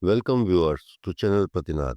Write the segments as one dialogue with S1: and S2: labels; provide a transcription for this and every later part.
S1: Welcome viewers to channel Pratinath.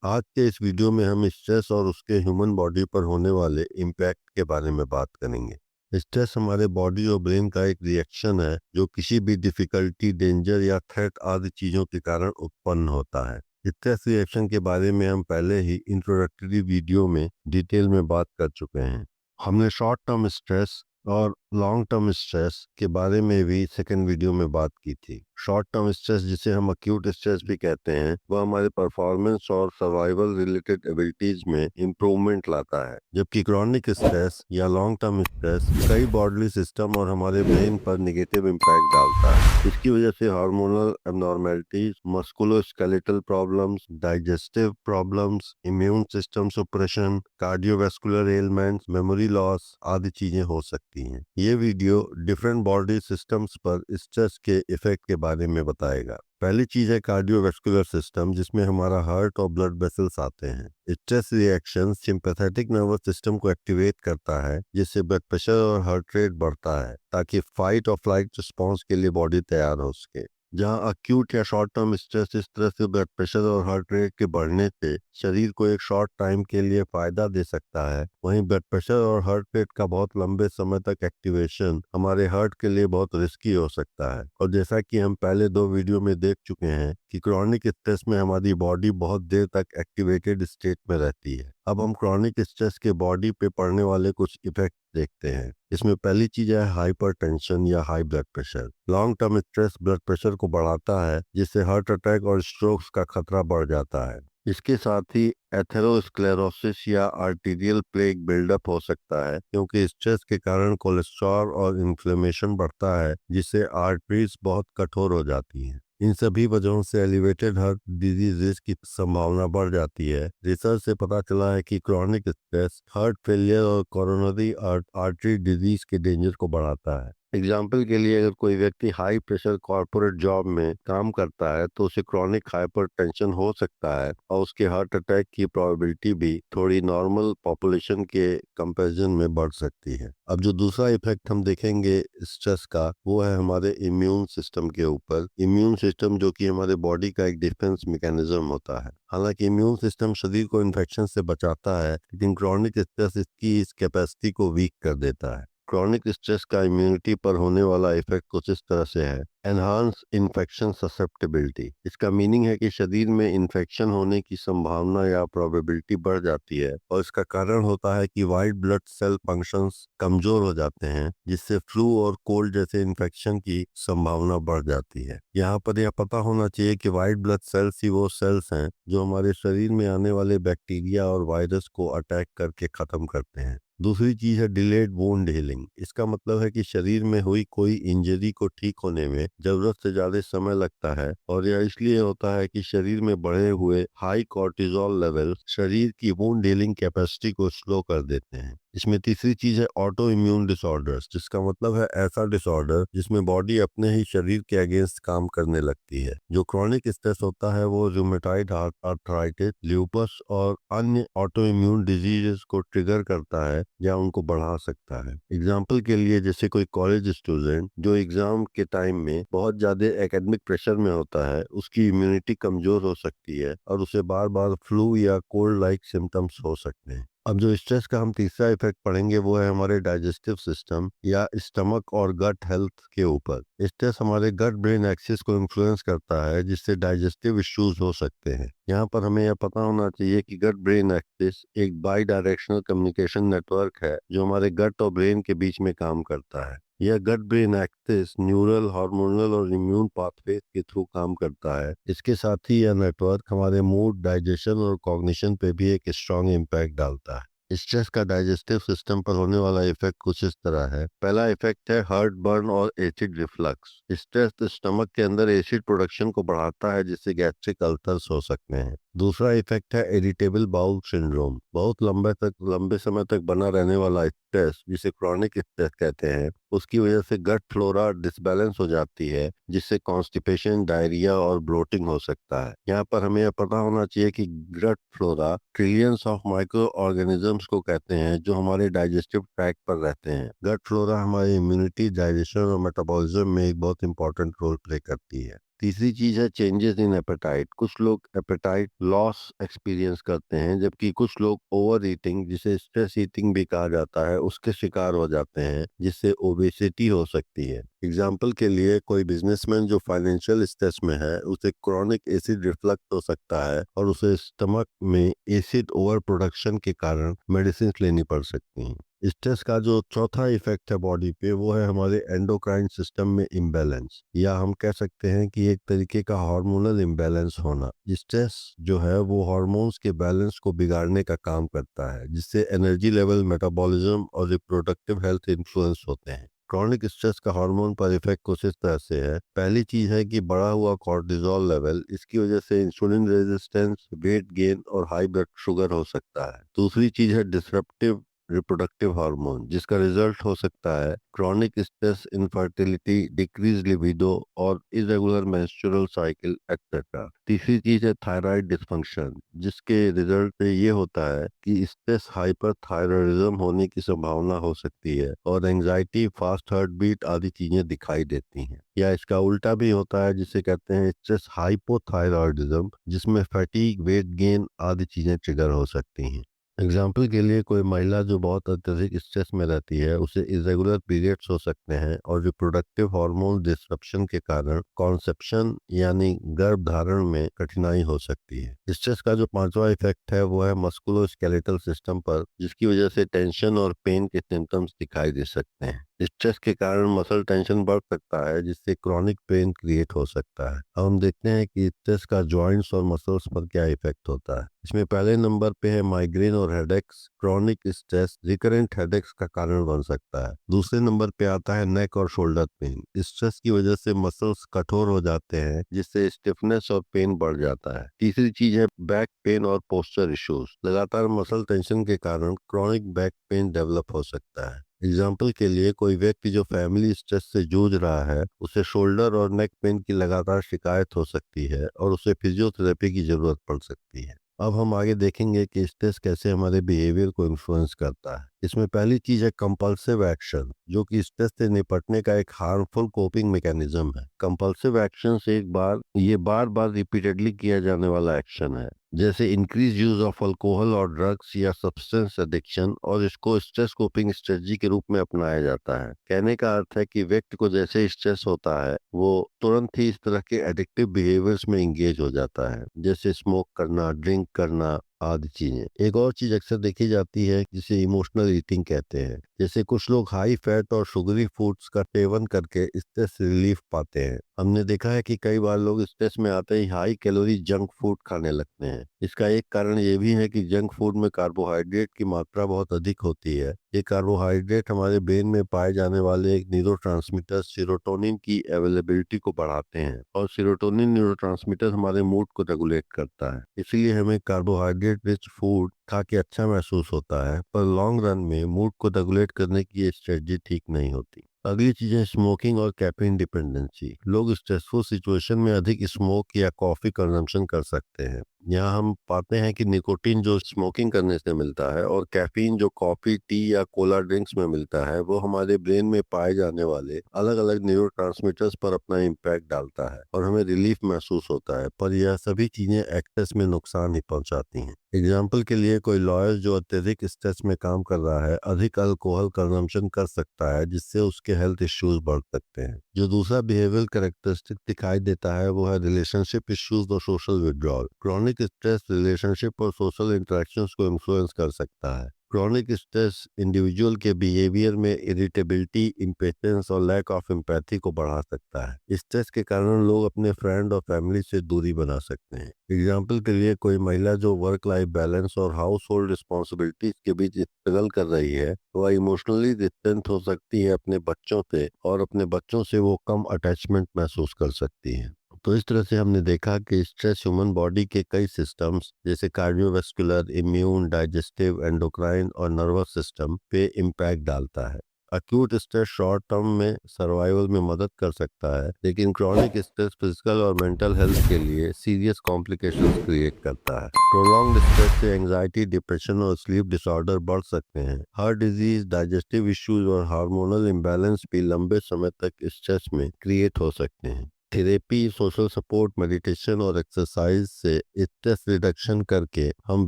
S1: आज के इस वीडियो में हम स्ट्रेस और उसके ह्यूमन बॉडी पर होने वाले इम्पैक्ट के बारे में बात करेंगे। स्ट्रेस हमारे बॉडी और ब्रेन का एक रिएक्शन है जो किसी भी डिफिकल्टी, डेंजर या थ्रेट आदि चीजों के कारण उत्पन्न होता है। स्ट्रेस रिएक्शन के बारे में हम पहले ही इंट्रोडक्टरी वीडियो में डिटेल में बात कर चुके हैं। हमने शॉर्ट टर्म स्ट्रेस और लॉन्ग टर्म स्ट्रेस के बारे में भी सेकेंड वीडियो में बात की थी। शॉर्ट टर्म स्ट्रेस, जिसे हम अक्यूट स्ट्रेस भी कहते हैं, वह हमारे परफॉर्मेंस और सर्वाइवल रिलेटेड एबिलिटीज में इम्प्रूवमेंट लाता है, जबकि क्रॉनिक स्ट्रेस या लॉन्ग टर्म स्ट्रेस कई बॉडली सिस्टम और हमारे ब्रेन पर निगेटिव इम्पैक्ट डालता है। इसकी वजह से hormonal abnormalities, musculoskeletal problems, digestive problems, immune system suppression, cardiovascular elements, memory loss आदि चीजें हो सकती हैं। ये वीडियो डिफरेंट बॉडी सिस्टम्स पर स्ट्रेस के इफेक्ट के बारे में बताएगा। पहली चीज है कार्डियोवैस्कुलर सिस्टम, जिसमें हमारा हार्ट और ब्लड वेसल्स आते हैं। Stress reaction sympathetic nervous system को एक्टिवेट करता है, जिससे ब्लड प्रेशर और हार्ट रेट बढ़ता है ताकि फाइट और फ्लाइट रिस्पॉन्स के लिए बॉडी तैयार हो सके। जहां अक्यूट या शॉर्ट टर्म स्ट्रेस इस तरह से ब्लड प्रेशर और हार्ट रेट के बढ़ने से शरीर को एक शॉर्ट टाइम के लिए फायदा दे सकता है, वहीं ब्लड प्रेशर और हार्ट रेट का बहुत लंबे समय तक एक्टिवेशन हमारे हार्ट के लिए बहुत रिस्की हो सकता है। और जैसा कि हम पहले दो वीडियो में देख चुके हैं कि क्रॉनिक स्ट्रेस में हमारी बॉडी बहुत देर तक एक्टिवेटेड स्टेट में रहती है। अब हम क्रॉनिक स्ट्रेस के बॉडी पे पड़ने वाले कुछ इफेक्ट देखते हैं। इसमें पहली चीज है हाइपरटेंशन या high blood pressure. Long term stress blood pressure को बढ़ाता है, जिससे हार्ट अटैक और स्ट्रोक्स का खतरा बढ़ जाता है। इसके साथ ही एथेरोस्क्लेरोसिस या आर्टीरियल प्लेग बिल्डअप हो सकता है, क्योंकि स्ट्रेस के कारण कोलेस्ट्रॉल और इन्फ्लेमेशन बढ़ता है, जिससे आर्टरीज बहुत कठोर हो जाती हैं। इन सभी वजहों से एलिवेटेड हार्ट डिजीज की संभावना बढ़ जाती है। रिसर्च से पता चला है कि क्रॉनिक स्ट्रेस हार्ट फेलियर और कोरोनरी आर्टरी डिजीज के डेंजर को बढ़ाता है। एग्जाम्पल के लिए, अगर कोई व्यक्ति हाई प्रेशर कॉर्पोरेट जॉब में काम करता है तो उसे क्रॉनिक हाइपरटेंशन हो सकता है और उसके हार्ट अटैक की प्रोबेबिलिटी भी थोड़ी नॉर्मल पॉपुलेशन के कंपैरिजन में बढ़ सकती है। अब जो दूसरा इफेक्ट हम देखेंगे स्ट्रेस का, वो है हमारे इम्यून सिस्टम के ऊपर। इम्यून सिस्टम जो कि हमारे बॉडी का एक डिफेंस मैकेनिज्म होता है। हालांकि इम्यून सिस्टम शरीर को इन्फेक्शन से बचाता है, लेकिन क्रॉनिक स्ट्रेस इसकी इस कैपेसिटी को वीक कर देता है। क्रॉनिक स्ट्रेस का इम्यूनिटी पर होने वाला इफेक्ट कुछ इस तरह से है। Enhance infection susceptibility. इसका मीनिंग है कि शरीर में इन्फेक्शन होने की संभावना या प्रोबेबिलिटी बढ़ जाती है, और इसका कारण होता है कि वाइट ब्लड सेल फंक्शंस कमजोर हो जाते हैं, जिससे फ्लू और कोल्ड जैसे इन्फेक्शन की संभावना बढ़ जाती है। यहाँ पर यह पता होना चाहिए कि वाइट ब्लड सेल्स ही वो सेल्स हैं जो हमारे शरीर में आने वाले बैक्टीरिया और वायरस को अटैक करके खत्म करते हैं। दूसरी चीज है डिलेड वुंड हीलिंग। इसका मतलब है कि शरीर में हुई कोई इंजरी को ठीक होने में जरूरत से ज्यादा समय लगता है, और यह इसलिए होता है कि शरीर में बढ़े हुए हाई कॉर्टिजोल लेवल शरीर की वुंड हीलिंग कैपेसिटी को स्लो कर देते हैं। इसमें तीसरी चीज है ऑटो इम्यून डिसऑर्डर्स, जिसका मतलब है ऐसा डिसऑर्डर जिसमें बॉडी अपने ही शरीर के अगेंस्ट काम करने लगती है। जो क्रॉनिक स्ट्रेस होता है वो रूमेटॉइड आर्थराइटिस, ल्यूपस और अन्य ऑटो इम्यून डिजीजेस को ट्रिगर करता है या उनको बढ़ा सकता है। एग्जाम्पल के लिए, जैसे कोई कॉलेज स्टूडेंट जो एग्जाम के टाइम में बहुत ज्यादा एकेडमिक प्रेशर में होता है, उसकी इम्यूनिटी कमजोर हो सकती है और उसे बार बार फ्लू या कोल्ड लाइक सिम्टम्स हो सकते हैं। अब जो स्ट्रेस का हम तीसरा इफेक्ट पढ़ेंगे वो है हमारे डाइजेस्टिव सिस्टम या स्टमक और गट हेल्थ के ऊपर। स्ट्रेस हमारे गट ब्रेन एक्सिस को इन्फ्लुएंस करता है, जिससे डाइजेस्टिव इश्यूज हो सकते हैं। यहाँ पर हमें यह पता होना चाहिए कि गट ब्रेन एक्सिस एक बाई डायरेक्शनल कम्युनिकेशन नेटवर्क है जो हमारे गट और ब्रेन के बीच में काम करता है। यह gut brain axis neural, hormonal और इम्यून पाथवे के थ्रू काम करता है। इसके साथ ही यह नेटवर्क हमारे मूड, डाइजेशन और कॉग्निशन पे भी एक स्ट्रॉन्ग इम्पैक्ट डालता है। स्ट्रेस का डाइजेस्टिव सिस्टम पर होने वाला इफेक्ट कुछ इस तरह है। पहला इफेक्ट है हार्ट बर्न और एसिड रिफ्लक्स। स्ट्रेस स्टमक के अंदर एसिड प्रोडक्शन को बढ़ाता है, जिससे गैस्ट्रिक अल्सर्स हो सकते हैं। दूसरा इफेक्ट है इरिटेबल बाउल सिंड्रोम। बहुत लंबे समय तक बना रहने वाला स्ट्रेस, जिसे क्रॉनिक स्ट्रेस कहते हैं, उसकी वजह से गट फ्लोरा डिसबैलेंस हो जाती है, जिससे कॉन्स्टिपेशन, डायरिया और ब्लोटिंग हो सकता है। यहाँ पर हमें यह पता होना चाहिए कि gut flora trillions of micro organisms को कहते हैं जो हमारे डाइजेस्टिव ट्रैक्ट पर रहते हैं। गट फ्लोरा हमारी इम्यूनिटी, डाइजेशन और मेटाबॉलिज्म में एक बहुत इंपॉर्टेंट रोल प्ले करती है। तीसरी चीज है चेंजेस इन एपेटाइट। कुछ लोग एपेटाइट लॉस एक्सपीरियंस करते हैं, जबकि कुछ लोग ओवर ईटिंग, जिसे स्ट्रेस ईटिंग भी कहा जाता है, उसके शिकार हो जाते हैं, जिससे ओबेसिटी हो सकती है। एग्जाम्पल के लिए कोई बिजनेसमैन जो फाइनेंशियल स्ट्रेस में है, उसे क्रॉनिक एसिड रिफ्लक्स हो सकता है और उसे स्टमक में एसिड ओवर प्रोडक्शन के कारण मेडिसिन लेनी पड़ सकती हैं। स्ट्रेस का जो चौथा इफेक्ट है बॉडी पे, वो है हमारे एंडोक्राइन सिस्टम में इम्बैलेंस, या हम कह सकते हैं कि एक तरीके का हार्मोनल इम्बैलेंस होना। स्ट्रेस जो है वो हार्मोन्स के बैलेंस को बिगाड़ने का काम करता है, जिससे एनर्जी लेवल, मेटाबॉलिज्म और रिप्रोडक्टिव हेल्थ इन्फ्लुएंस होते हैं। क्रॉनिक स्ट्रेस का हार्मोन पर इफेक्ट कुछ इस तरह से है। पहली चीज है कि बढ़ा हुआ कॉर्टिजोल लेवल, इसकी वजह से इंसुलिन रेजिस्टेंस, वेट गेन और हाई ब्लड शुगर हो सकता है। दूसरी चीज है डिसरप्टिव रिप्रोडक्टिव हार्मोन, जिसका रिजल्ट हो सकता है chronic stress, infertility, decrease libido और इरेगुलर मेंस्ट्रुअल साइकिल एक्सेट्रा। तीसरी चीज है थायराइड डिसफंक्शन, जिसके रिजल्ट से ये होता है कि स्ट्रेस हाइपरथायरॉयडिज्म होने की संभावना हो सकती है और एंजाइटी, फास्ट हार्ट बीट आदि चीजें दिखाई देती हैं। या इसका उल्टा भी होता है, जिसे कहते हैं स्ट्रेस हाइपोथायरॉयडिज्म, जिसमें फैटीग, वेट गेन आदि चीजें ट्रिगर हो सकती हैं। एग्जाम्पल के लिए कोई महिला जो बहुत अत्यधिक स्ट्रेस में रहती है, उसे इरेगुलर पीरियड्स हो सकते हैं और रिप्रोडक्टिव हार्मोन डिसरप्शन के कारण कॉन्सेप्शन यानी गर्भ धारण में कठिनाई हो सकती है। स्ट्रेस का जो पांचवा इफेक्ट है वो है मस्कुलोस्केलेटल सिस्टम पर, जिसकी वजह से टेंशन और पेन के सिम्टम्स दिखाई दे सकते हैं। स्ट्रेस के कारण मसल टेंशन बढ़ सकता है, जिससे क्रॉनिक पेन क्रिएट हो सकता है। अब हम देखते हैं कि स्ट्रेस का जॉइंट्स और मसल्स पर क्या इफेक्ट होता है। इसमें पहले नंबर पे है माइग्रेन और headaches. Chronic stress recurrent headaches का कारण बन सकता है। दूसरे नंबर पे आता है नेक और शोल्डर पेन। स्ट्रेस की वजह से मसल्स कठोर हो जाते हैं, जिससे स्टिफनेस और पेन बढ़ जाता है। तीसरी चीज है बैक पेन और पोस्चर इश्यूज। लगातार मसल टेंशन के कारण क्रॉनिक बैक पेन डेवलप हो सकता है। एग्जाम्पल के लिए कोई व्यक्ति जो फैमिली स्ट्रेस से जूझ रहा है, उसे शोल्डर और नेक पेन की लगातार शिकायत हो सकती है और उसे फिजियोथेरेपी की जरूरत पड़ सकती है। अब हम आगे देखेंगे कि स्ट्रेस कैसे हमारे बिहेवियर को इन्फ्लुएंस करता है। इसमें पहली चीज है कंपल्सिव एक्शन, जो कि स्ट्रेस से निपटने का एक हार्मफुल कोपिंग मैकेनिज्म है। कंपल्सिव एक्शन से बार बार रिपीटेडली किया जाने वाला एक्शन है, जैसे इंक्रीज यूज ऑफ अल्कोहल और ड्रग्स या सब्सटेंस एडिक्शन, और इसको स्ट्रेस कोपिंग स्ट्रेटजी के रूप में अपनाया जाता है। कहने का अर्थ है कि व्यक्ति को जैसे स्ट्रेस होता है, वो तुरंत ही इस तरह के एडिक्टिव बिहेवियर्स में इंगेज हो जाता है, जैसे स्मोक करना, ड्रिंक करना आदि चीजें। एक और चीज अक्सर देखी जाती है, जिसे इमोशनल ईटिंग कहते हैं। जैसे कुछ लोग हाई फैट और शुगरी फूड्स का सेवन करके स्ट्रेस रिलीफ पाते हैं। हमने देखा है कि कई बार लोग स्ट्रेस में आते ही हाई कैलोरी जंक फूड खाने लगते हैं। इसका एक कारण ये भी है कि जंक फूड में कार्बोहाइड्रेट की मात्रा बहुत अधिक होती है। ये कार्बोहाइड्रेट हमारे ब्रेन में पाए जाने वाले एक न्यूरोट्रांसमीटर सीरोटोनिन की अवेलेबिलिटी को बढ़ाते हैं, और सीरोटोनिन न्यूरोट्रांसमीटर हमारे मूड को रेगुलेट करता है। इसीलिए हमें कार्बोहाइड्रेट रिच फूड खा के अच्छा महसूस होता है, पर लॉन्ग रन में मूड को रेगुलेट करने की ये स्ट्रेटजी ठीक नहीं होती। अगली चीज है स्मोकिंग और कैफीन डिपेंडेंसी। लोग स्ट्रेसफुल सिचुएशन में अधिक स्मोक या कॉफी कंजम्पशन कर सकते हैं। यहाँ हम पाते हैं कि निकोटीन जो स्मोकिंग करने से मिलता है और कैफीन जो कॉफी, टी या कोला ड्रिंक्स में मिलता है, वो हमारे ब्रेन में पाए जाने वाले अलग अलग न्यूरोट्रांसमीटर्स पर अपना इम्पैक्ट डालता है और हमें रिलीफ महसूस होता है, पर यह सभी चीजें एक्सेस में नुकसान ही पहुंचाती हैं। एग्जाम्पल के लिए कोई लॉयर जो अत्यधिक स्ट्रेस में काम कर रहा है, अधिक अल्कोहल कंजम्पशन कर सकता है, जिससे उसके हेल्थ इश्यूज बढ़ सकते हैं। जो दूसरा बिहेवियरल कैरेक्टरिस्टिक दिखाई देता है वो है रिलेशनशिप इश्यूज और social withdrawal. Chronic stress relationship और सोशल इंटरेक्शंस को इन्फ्लुएंस कर सकता है। क्रॉनिक स्ट्रेस इंडिविजुअल के बिहेवियर में इरिटेबिलिटी, इम्पेशेंस और लैक ऑफ एम्पैथी को बढ़ा सकता है। स्ट्रेस के कारण लोग अपने फ्रेंड और फैमिली से दूरी बना सकते हैं। एग्जाम्पल के लिए कोई महिला जो वर्क लाइफ बैलेंस और हाउस होल्ड रिस्पॉन्सिबिलिटीज के बीच स्ट्रगल कर रही है, वह इमोशनली डिस्टेंट हो सकती है अपने बच्चों से, और अपने बच्चों से वो कम अटैचमेंट महसूस कर सकती है। तो इस तरह से हमने देखा कि स्ट्रेस ह्यूमन बॉडी के कई सिस्टम्स, जैसे कार्डियोवास्कुलर, इम्यून, डाइजेस्टिव, एंडोक्राइन और नर्वस सिस्टम पे इम्पैक्ट डालता है। अक्यूट स्ट्रेस शॉर्ट टर्म में सर्वाइवल में मदद कर सकता है, लेकिन क्रॉनिक स्ट्रेस फिजिकल और मेंटल हेल्थ के लिए सीरियस कॉम्प्लिकेशंस क्रिएट करता है। प्रोलॉन्ग्ड स्ट्रेस से एंजाइटी, डिप्रेशन और स्लीप डिसऑर्डर बढ़ सकते हैं। हार्ट डिजीज, डाइजेस्टिव इश्यूज और हार्मोनल इम्बैलेंस भी लंबे समय तक स्ट्रेस में क्रिएट हो सकते हैं। थेरेपी, सोशल सपोर्ट, मेडिटेशन और एक्सरसाइज से स्ट्रेस रिडक्शन करके हम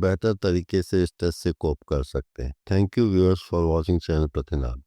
S1: बेहतर तरीके से स्ट्रेस से कोप कर सकते हैं। Thank you viewers for watching channel प्रतिनाद।